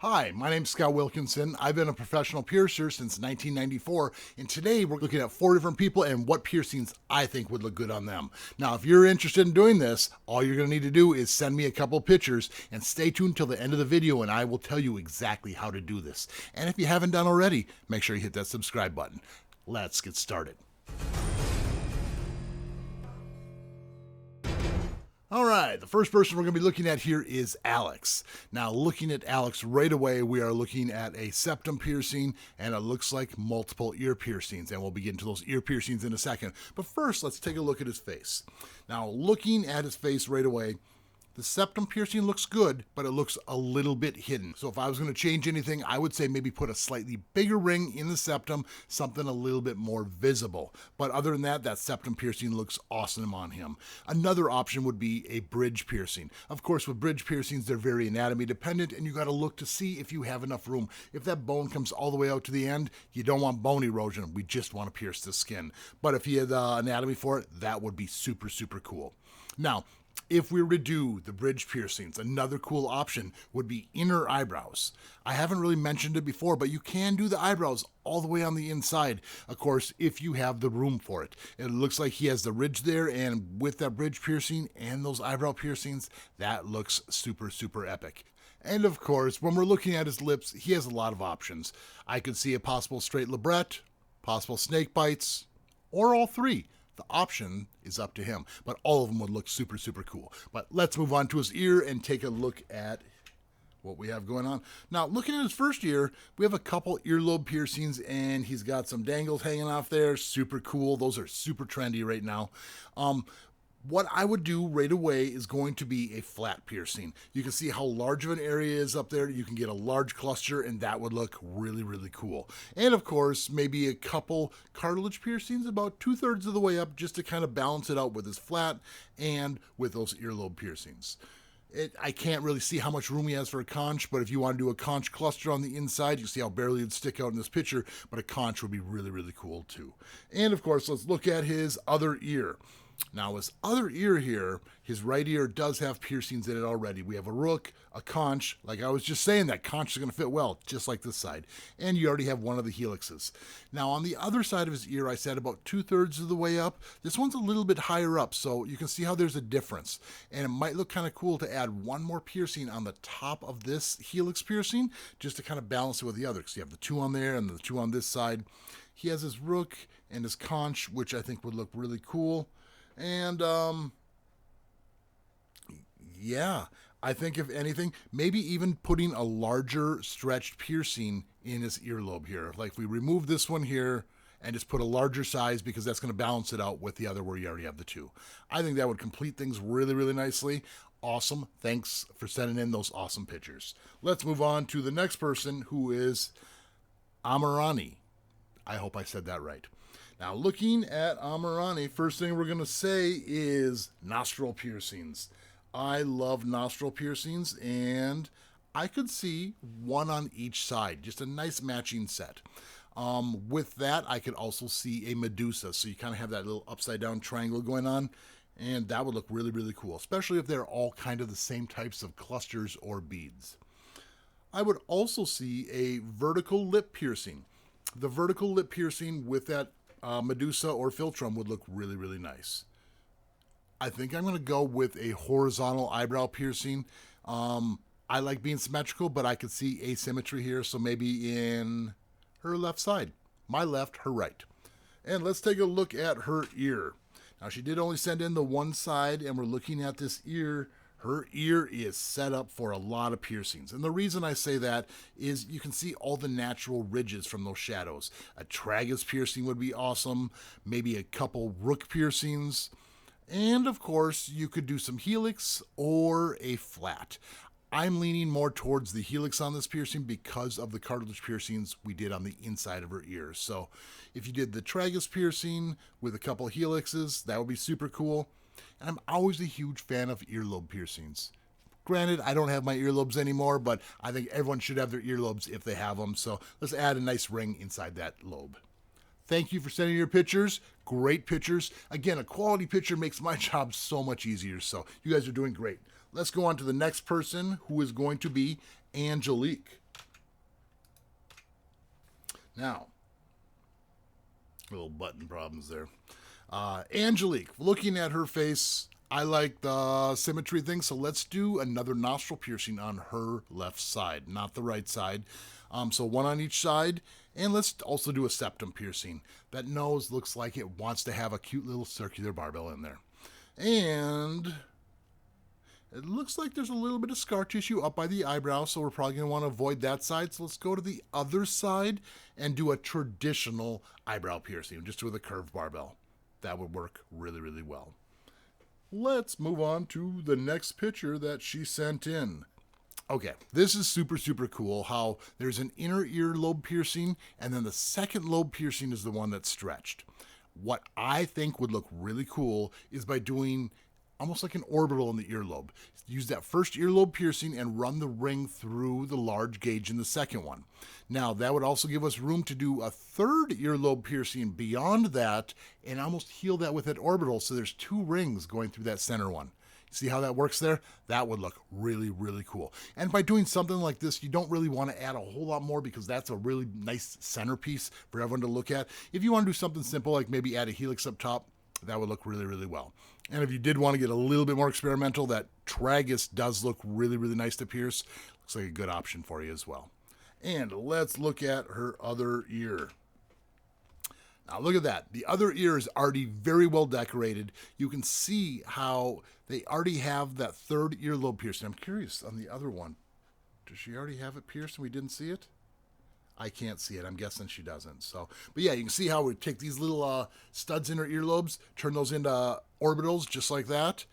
Hi, my name's Scott Wilkinson. I've been a professional piercer since 1994, and today we're looking at 4 different people and what piercings I think would look good on them. Now, if you're interested in doing this, all you're going to need to do is send me a couple pictures and stay tuned till the end of the video, and I will tell you exactly how to do this. And if you haven't done already, make sure you hit that subscribe button. Let's get started. All right, the first person we're going to be looking at here is Alex. Now, looking at Alex right away, we are looking at a septum piercing, and it looks like multiple ear piercings, and we'll be getting to those ear piercings in a second. But first, let's take a look at his face. Now, looking at his face right away, the septum piercing looks good, but it looks a little bit hidden. So if I was going to change anything, I would say maybe put a slightly bigger ring in the septum, something a little bit more visible. But other than that, that septum piercing looks awesome on him. Another option would be a bridge piercing. Of course, with bridge piercings, they're very anatomy dependent, and you got to look to see if you have enough room. If that bone comes all the way out to the end, you don't want bone erosion. We just want to pierce the skin. But if you had anatomy for it, that would be super, super cool. Now, if we were to do the bridge piercings, another cool option would be inner eyebrows. I haven't really mentioned it before, but you can do the eyebrows all the way on the inside, of course, if you have the room for it. It looks like he has the ridge there, and with that bridge piercing and those eyebrow piercings, that looks super, super epic. And of course, when we're looking at his lips, he has a lot of options. I could see a possible straight labret, possible snake bites, or all three. The option is up to him, but all of them would look super, super cool. But let's move on to his ear and take a look at what we have going on. Now, looking at his first ear, we have a couple earlobe piercings, and he's got some dangles hanging off there. Super cool. Those are super trendy right now. What I would do right away is going to be a flat piercing. You can see how large of an area is up there. You can get a large cluster, and that would look really, really cool. And of course, maybe a couple cartilage piercings about 2/3 of the way up, just to kind of balance it out with his flat and with those earlobe piercings. I can't really see how much room he has for a conch, but if you want to do a conch cluster on the inside, you see how barely it'd stick out in this picture, but a conch would be really, really cool too. And of course, let's look at his other ear. Now, his other ear here, his right ear does have piercings in it already. We have a rook, a conch. Like I was just saying, that conch is going to fit well, just like this side. And you already have one of the helixes. Now, on the other side of his ear, I said about 2/3 of the way up. This one's a little bit higher up, so you can see how there's a difference. And it might look kind of cool to add one more piercing on the top of this helix piercing, just to kind of balance it with the other, because you have the 2 on there and the 2 on this side. He has his rook and his conch, which I think would look really cool. And, yeah, I think if anything, maybe even putting a larger stretched piercing in his earlobe here. Like if we remove this one here and just put a larger size, because that's going to balance it out with the other where you already have the 2. I think that would complete things really, really nicely. Awesome. Thanks for sending in those awesome pictures. Let's move on to the next person, who is Amarani. I hope I said that right. Now, looking at Amarani, first thing we're going to say is nostril piercings. I love nostril piercings, and I could see one on each side, just a nice matching set. With that, I could also see a Medusa, so you kind of have that little upside-down triangle going on, and that would look really, really cool, especially if they're all kind of the same types of clusters or beads. I would also see a vertical lip piercing. The vertical lip piercing with that Medusa or Philtrum would look really, really nice. I think I'm going to go with a horizontal eyebrow piercing. I like being symmetrical, but I could see asymmetry here, so maybe in her left side. My left, her right. And let's take a look at her ear. Now, she did only send in the one side, and we're looking at this ear. Her ear is set up for a lot of piercings. And the reason I say that is you can see all the natural ridges from those shadows. A tragus piercing would be awesome. Maybe a couple rook piercings. And of course, you could do some helix or a flat. I'm leaning more towards the helix on this piercing because of the cartilage piercings we did on the inside of her ears. So if you did the tragus piercing with a couple helixes, that would be super cool. And I'm always a huge fan of earlobe piercings. Granted, I don't have my earlobes anymore, but I think everyone should have their earlobes if they have them. So let's add a nice ring inside that lobe. Thank you for sending your pictures. Great pictures. Again, a quality picture makes my job so much easier. So you guys are doing great. Let's go on to the next person, who is going to be Angelique. Now, little button problems there. Angelique, looking at her face, I like the symmetry thing, so let's do another nostril piercing on her left side, not the right side. So one on each side, and let's also do a septum piercing. That nose looks like it wants to have a cute little circular barbell in there. And it looks like there's a little bit of scar tissue up by the eyebrow, so we're probably going to want to avoid that side. So let's go to the other side and do a traditional eyebrow piercing, just with a curved barbell. That would work really, really well. Let's move on to the next picture that she sent in. Okay, this is super, super cool how there's an inner earlobe piercing, and then the second lobe piercing is the one that's stretched. What I think would look really cool is by doing almost like an orbital in the earlobe. Use that first earlobe piercing and run the ring through the large gauge in the second one. Now, that would also give us room to do a third earlobe piercing beyond that and almost heal that with that orbital, so there's two rings going through that center one. See how that works there? That would look really, really cool. And by doing something like this, you don't really want to add a whole lot more because that's a really nice centerpiece for everyone to look at. If you want to do something simple, like maybe add a helix up top, that would look really, really well. And if you did want to get a little bit more experimental, that tragus does look really, really nice to pierce. Looks like a good option for you as well. And let's look at her other ear. Now look at that. The other ear is already very well decorated. You can see how they already have that third earlobe piercing. I'm curious on the other one. Does she already have it pierced and we didn't see it? I can't see it. I'm guessing she doesn't. So, but yeah, you can see how we take these little studs in her earlobes, turn those into orbitals just like that.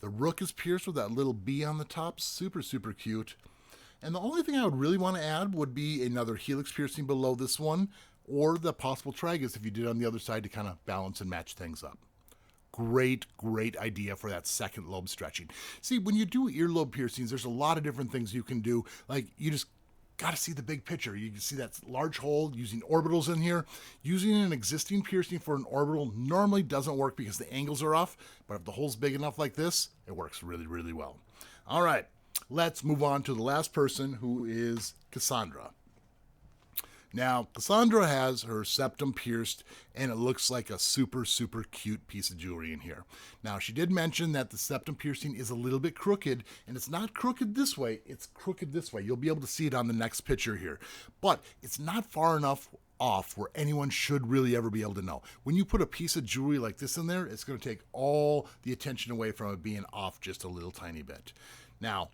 The rook is pierced with that little bee on the top. Super, super cute. And the only thing I would really want to add would be another helix piercing below this one, or the possible tragus if you did on the other side to kind of balance and match things up. Great, great idea for that second lobe stretching. See, when you do earlobe piercings, there's a lot of different things you can do. Like, you just got to see the big picture. You can see that large hole using orbitals in here. Using an existing piercing for an orbital normally doesn't work because the angles are off, but if the hole's big enough like this, it works really, really well. All right, let's move on to the last person, who is Cassandra. Now, Cassandra has her septum pierced, and it looks like a super, super cute piece of jewelry in here. Now, she did mention that the septum piercing is a little bit crooked, and it's not crooked this way, it's crooked this way. You'll be able to see it on the next picture here. But it's not far enough off where anyone should really ever be able to know. When you put a piece of jewelry like this in there, it's going to take all the attention away from it being off just a little tiny bit. Now,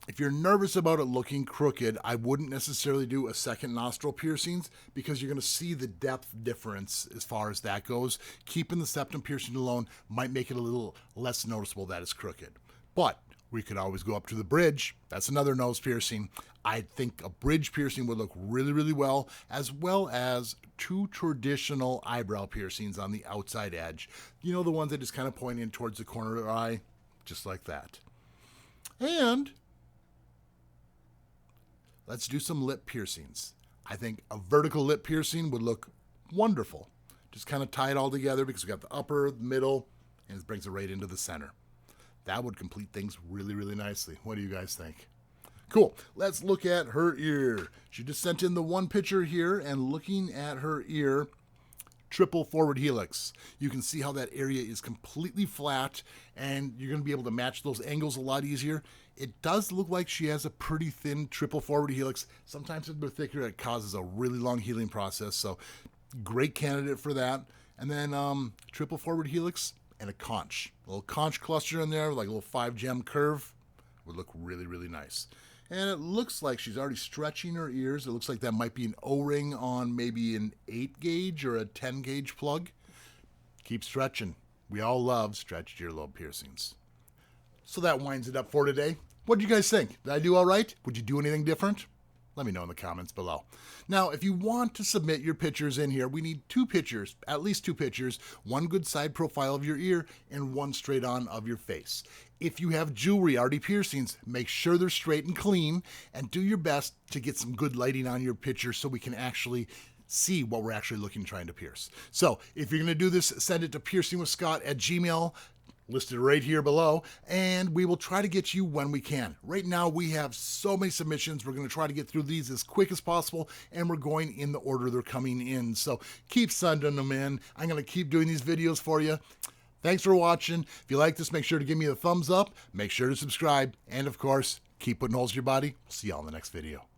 if you're nervous about it looking crooked, I wouldn't necessarily do a second nostril piercings because you're going to see the depth difference as far as that goes. Keeping the septum piercing alone might make it a little less noticeable that it's crooked. But we could always go up to the bridge. That's another nose piercing. I think a bridge piercing would look really, really well as two traditional eyebrow piercings on the outside edge. You know, the ones that just kind of point in towards the corner of the eye, just like that. And let's do some lip piercings. I think a vertical lip piercing would look wonderful. Just kind of tie it all together because we got the upper, the middle, and it brings it right into the center. That would complete things really, really nicely. What do you guys think? Cool. Let's look at her ear. She just sent in the one picture here, and looking at her ear, triple forward helix. You can see how that area is completely flat, and you're going to be able to match those angles a lot easier. It does look like she has a pretty thin triple forward helix. Sometimes if they're thicker, it causes a really long healing process, so great candidate for that. And then triple forward helix and a conch. A little conch cluster in there, like a little 5-gem curve. Would look really, really nice. And it looks like she's already stretching her ears. It looks like that might be an O-ring on maybe an 8 gauge or a 10 gauge plug. Keep stretching. We all love stretched earlobe piercings. So that winds it up for today. What did you guys think? Did I do all right? Would you do anything different? Let me know in the comments below. Now, if you want to submit your pictures in here, we need 2 pictures, at least 2 pictures, one good side profile of your ear and one straight on of your face. If you have jewelry, already piercings, make sure they're straight and clean, and do your best to get some good lighting on your picture so we can actually see what we're actually trying to pierce. So if you're going to do this, send it to PiercingWithScott@gmail.com. listed right here below, and we will try to get you when we can. Right now we have so many submissions. We're going to try to get through these as quick as possible, and we're going in the order they're coming in. So keep sending them in. I'm going to keep doing these videos for you. Thanks for watching. If you like this, make sure to give me a thumbs up. Make sure to subscribe. And of course, keep putting holes in your body. See you all in the next video.